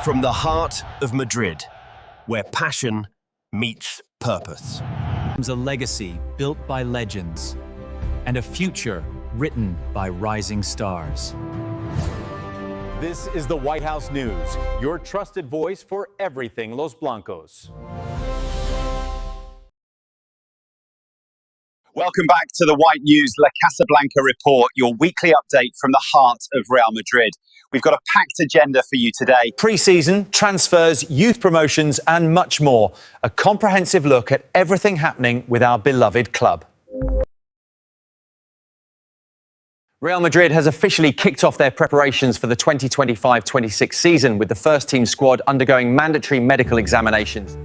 From the heart of Madrid, where passion meets purpose. A legacy built by legends and a future written by rising stars. This is the White House News, your trusted voice for everything Los Blancos. Welcome back to the White News La Casa Blanca report, your weekly update from the heart of Real Madrid. We've got a packed agenda for you today. Pre-season, transfers, youth promotions and much more. A comprehensive look at everything happening with our beloved club. Real Madrid has officially kicked off their preparations for the 2025-26 season, with the first team squad undergoing mandatory medical examinations.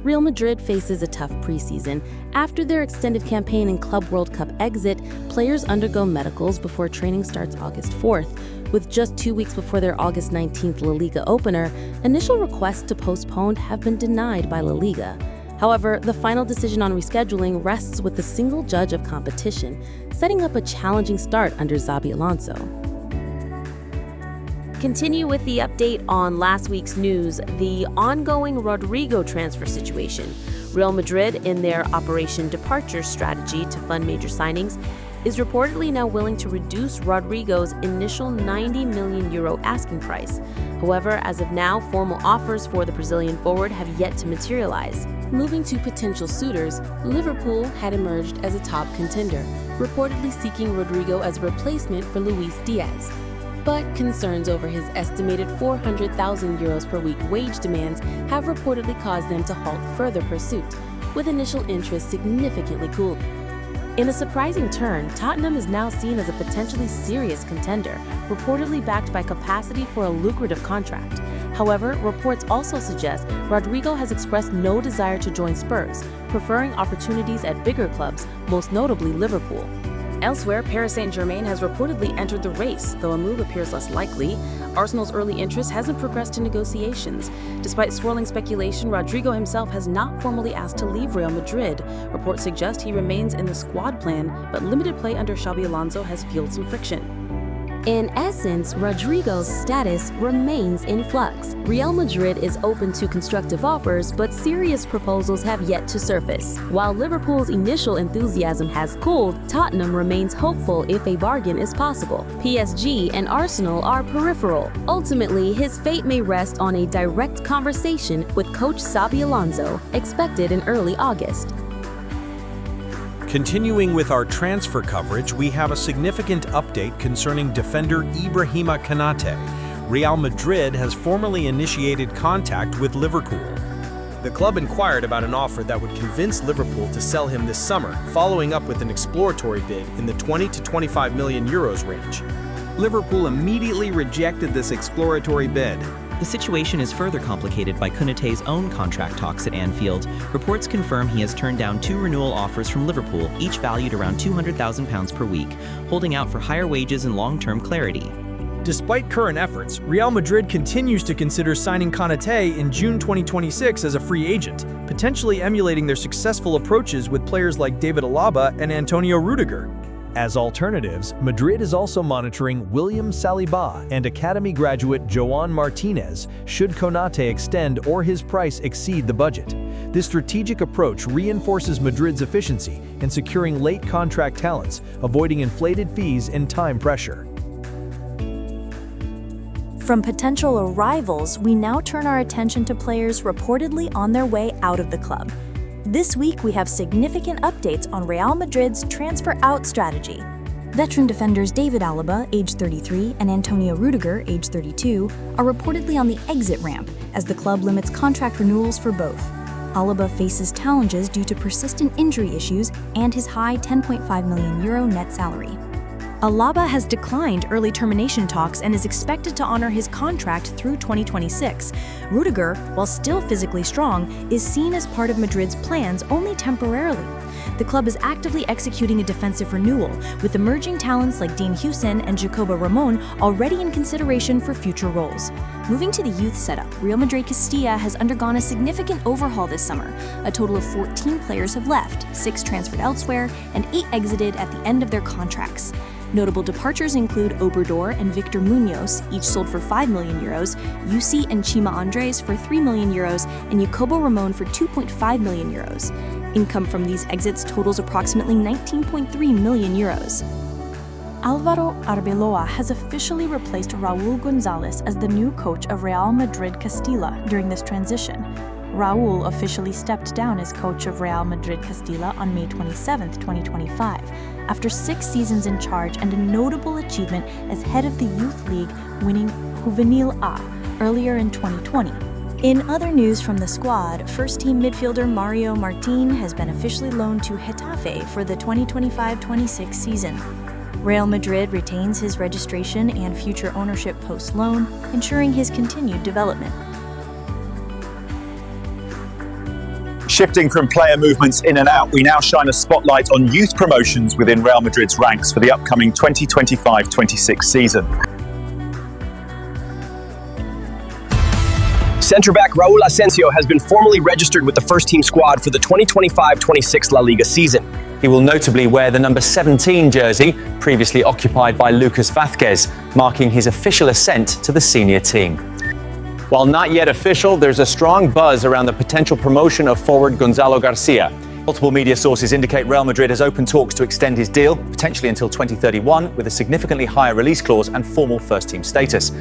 Real Madrid faces a tough preseason. After their extended campaign and Club World Cup exit, players undergo medicals before training starts August 4th. With just 2 weeks before their August 19th La Liga opener, initial requests to postpone have been denied by La Liga. However, the final decision on rescheduling rests with the single judge of competition, setting up a challenging start under Xabi Alonso. Continue with the update on last week's news, the ongoing Rodrygo transfer situation. Real Madrid, in their Operation Departure strategy to fund major signings, is reportedly now willing to reduce Rodrygo's initial €90 million asking price. However, as of now, formal offers for the Brazilian forward have yet to materialize. Moving to potential suitors, Liverpool had emerged as a top contender, reportedly seeking Rodrygo as a replacement for Luis Diaz. But concerns over his estimated €400,000 per week wage demands have reportedly caused them to halt further pursuit, with initial interest significantly cooled. In a surprising turn, Tottenham is now seen as a potentially serious contender, reportedly backed by capacity for a lucrative contract. However, reports also suggest Rodrygo has expressed no desire to join Spurs, preferring opportunities at bigger clubs, most notably Liverpool. Elsewhere, Paris Saint-Germain has reportedly entered the race, though a move appears less likely. Arsenal's early interest hasn't progressed to negotiations. Despite swirling speculation, Rodrygo himself has not formally asked to leave Real Madrid. Reports suggest he remains in the squad plan, but limited play under Xabi Alonso has fueled some friction. In essence, Rodrygo's status remains in flux. Real Madrid is open to constructive offers, but serious proposals have yet to surface. While Liverpool's initial enthusiasm has cooled, Tottenham remains hopeful if a bargain is possible. PSG and Arsenal are peripheral. Ultimately, his fate may rest on a direct conversation with coach Xabi Alonso, expected in early August. Continuing with our transfer coverage, we have a significant update concerning defender Ibrahima Konaté. Real Madrid has formally initiated contact with Liverpool. The club inquired about an offer that would convince Liverpool to sell him this summer, following up with an exploratory bid in the €20 to €25 million range. Liverpool immediately rejected this exploratory bid. The situation is further complicated by Konaté's own contract talks at Anfield. Reports confirm he has turned down 2 renewal offers from Liverpool, each valued around £200,000 per week, holding out for higher wages and long-term clarity. Despite current efforts, Real Madrid continues to consider signing Konaté in June 2026 as a free agent, potentially emulating their successful approaches with players like David Alaba and Antonio Rüdiger. As alternatives, Madrid is also monitoring William Saliba and academy graduate Joan Martinez should Konaté extend or his price exceed the budget. This strategic approach reinforces Madrid's efficiency in securing late contract talents, avoiding inflated fees and time pressure. From potential arrivals, we now turn our attention to players reportedly on their way out of the club. This week, we have significant updates on Real Madrid's transfer-out strategy. Veteran defenders David Alaba, age 33, and Antonio Rüdiger, age 32, are reportedly on the exit ramp as the club limits contract renewals for both. Alaba faces challenges due to persistent injury issues and his high €10.5 million net salary. Alaba has declined early termination talks and is expected to honor his contract through 2026. Rüdiger, while still physically strong, is seen as part of Madrid's plans only temporarily. The club is actively executing a defensive renewal, with emerging talents like Dean Huijsen and Jacobo Ramon already in consideration for future roles. Moving to the youth setup, Real Madrid Castilla has undergone a significant overhaul this summer. A total of 14 players have left, 6 transferred elsewhere, and 8 exited at the end of their contracts. Notable departures include Obrador and Victor Munoz, each sold for €5 million, UC and Chima Andres for €3 million, and Jacobo Ramon for €2.5 million. Income from these exits totals approximately €19.3 million. Álvaro Arbeloa has officially replaced Raúl González as the new coach of Real Madrid Castilla during this transition. Raúl officially stepped down as coach of Real Madrid Castilla on May 27, 2025, after 6 seasons in charge and a notable achievement as head of the Youth League, winning Juvenil A earlier in 2020. In other news from the squad, first-team midfielder Mario Martín has been officially loaned to Getafe for the 2025-26 season. Real Madrid retains his registration and future ownership post-loan, ensuring his continued development. Shifting from player movements in and out, we now shine a spotlight on youth promotions within Real Madrid's ranks for the upcoming 2025-26 season. Centre-back Raúl Asencio has been formally registered with the first-team squad for the 2025-26 La Liga season. He will notably wear the number 17 jersey, previously occupied by Lucas Vázquez, marking his official ascent to the senior team. While not yet official, there's a strong buzz around the potential promotion of forward Gonzalo García. Multiple media sources indicate Real Madrid has opened talks to extend his deal, potentially until 2031, with a significantly higher release clause and formal first-team status.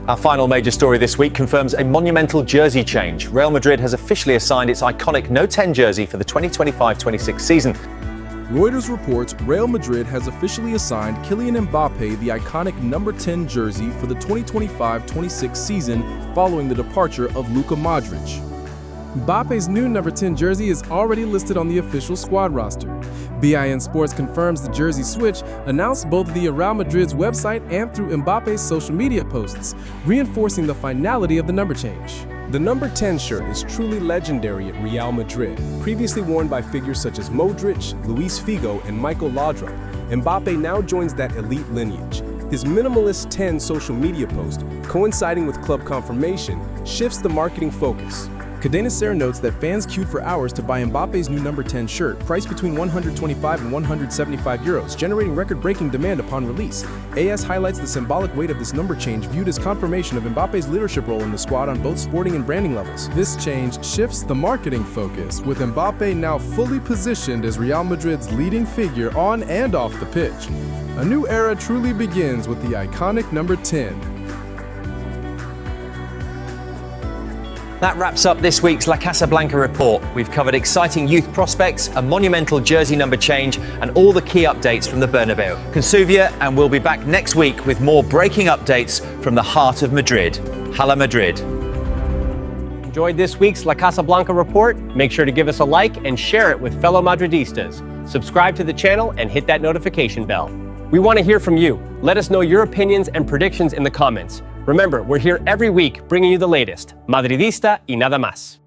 Our final major story this week confirms a monumental jersey change. Real Madrid has officially assigned its iconic No 10 jersey for the 2025-26 season. Reuters reports Real Madrid has officially assigned Kylian Mbappé the iconic number 10 jersey for the 2025-26 season following the departure of Luka Modric. Mbappé's new number 10 jersey is already listed on the official squad roster. BIN Sports confirms the jersey switch, announced both via Real Madrid's website and through Mbappé's social media posts, reinforcing the finality of the number change. The number 10 shirt is truly legendary at Real Madrid, previously worn by figures such as Modric, Luis Figo, and Michael Laudrup. Mbappé now joins that elite lineage. His minimalist 10 social media post, coinciding with club confirmation, shifts the marketing focus. Cadena Ser notes that fans queued for hours to buy Mbappé's new number 10 shirt, priced between €125 and €175, generating record-breaking demand upon release. AS highlights the symbolic weight of this number change, viewed as confirmation of Mbappé's leadership role in the squad on both sporting and branding levels. This change shifts the marketing focus, with Mbappé now fully positioned as Real Madrid's leading figure on and off the pitch. A new era truly begins with the iconic number 10. That wraps up this week's La Casa Blanca report. We've covered exciting youth prospects, a monumental jersey number change, and all the key updates from the Bernabeu. Consuvia, and we'll be back next week with more breaking updates from the heart of Madrid. Hala Madrid. Enjoyed this week's La Casa Blanca report? Make sure to give us a like and share it with fellow Madridistas. Subscribe to the channel and hit that notification bell. We want to hear from you. Let us know your opinions and predictions in the comments. Remember, we're here every week bringing you the latest. Madridista y nada más.